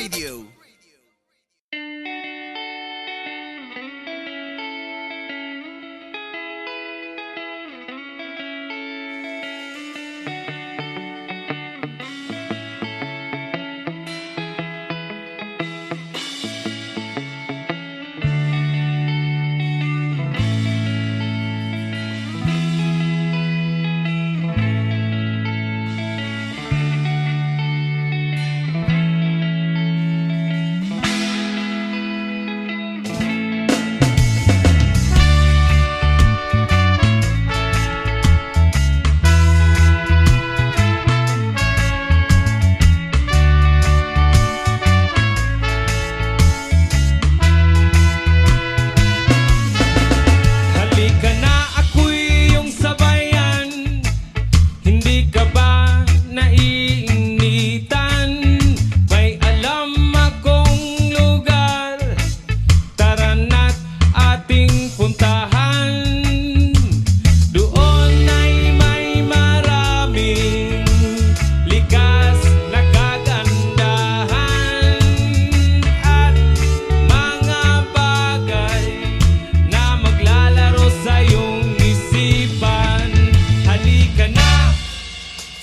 Radio.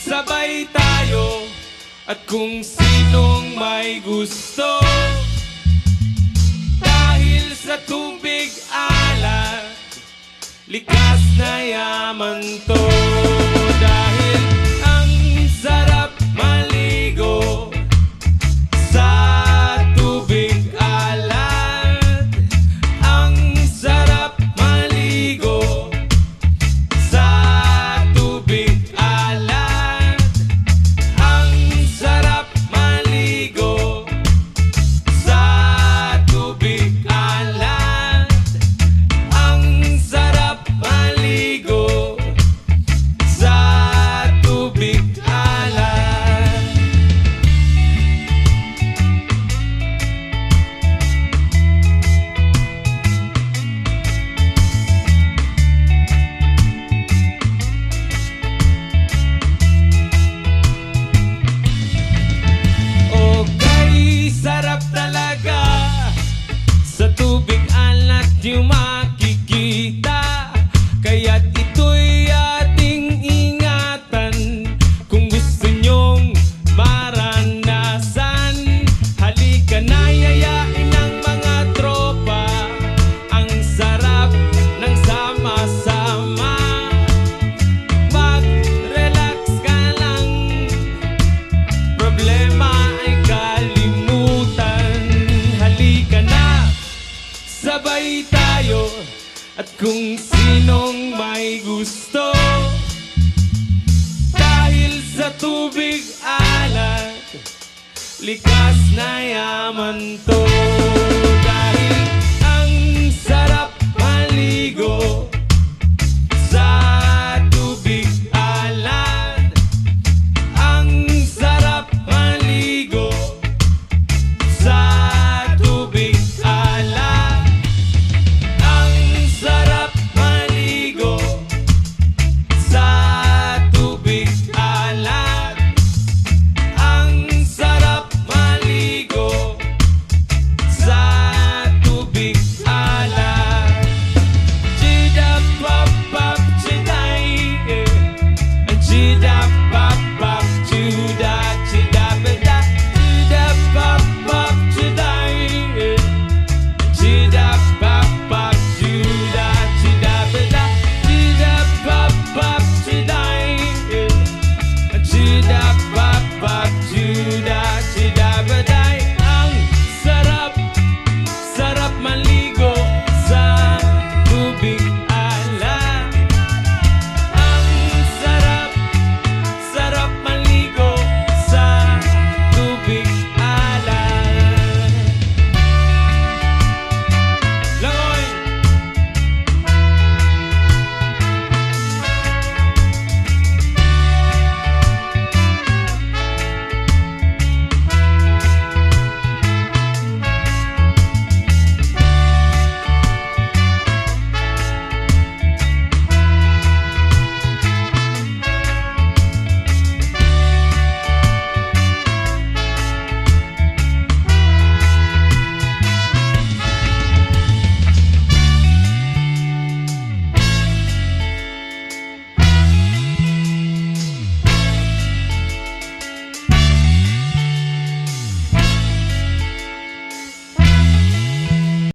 Sabay tayo at kung sinong may gusto, dahil sa tubig alat, likas na yaman to. Dahil ang sarap maligo sa tubig alat, ang sarap maligo sa tubig alat, ang sarap maligo sa tubig alat, ang sarap maligo sa tubig alat. Okay, sarap talaga sa tubig alat yung makikita. Kaya't ito'y ating ingatan kung gusto nyong maranasan. Halika na, yayain ng mga tropa, ang sarap ng sama-sama. Mag-relax ka lang, problema ay kalimutan. Halika na, sabay tayo at kung sinong may gusto, dahil sa tubig alat, likas na yaman to.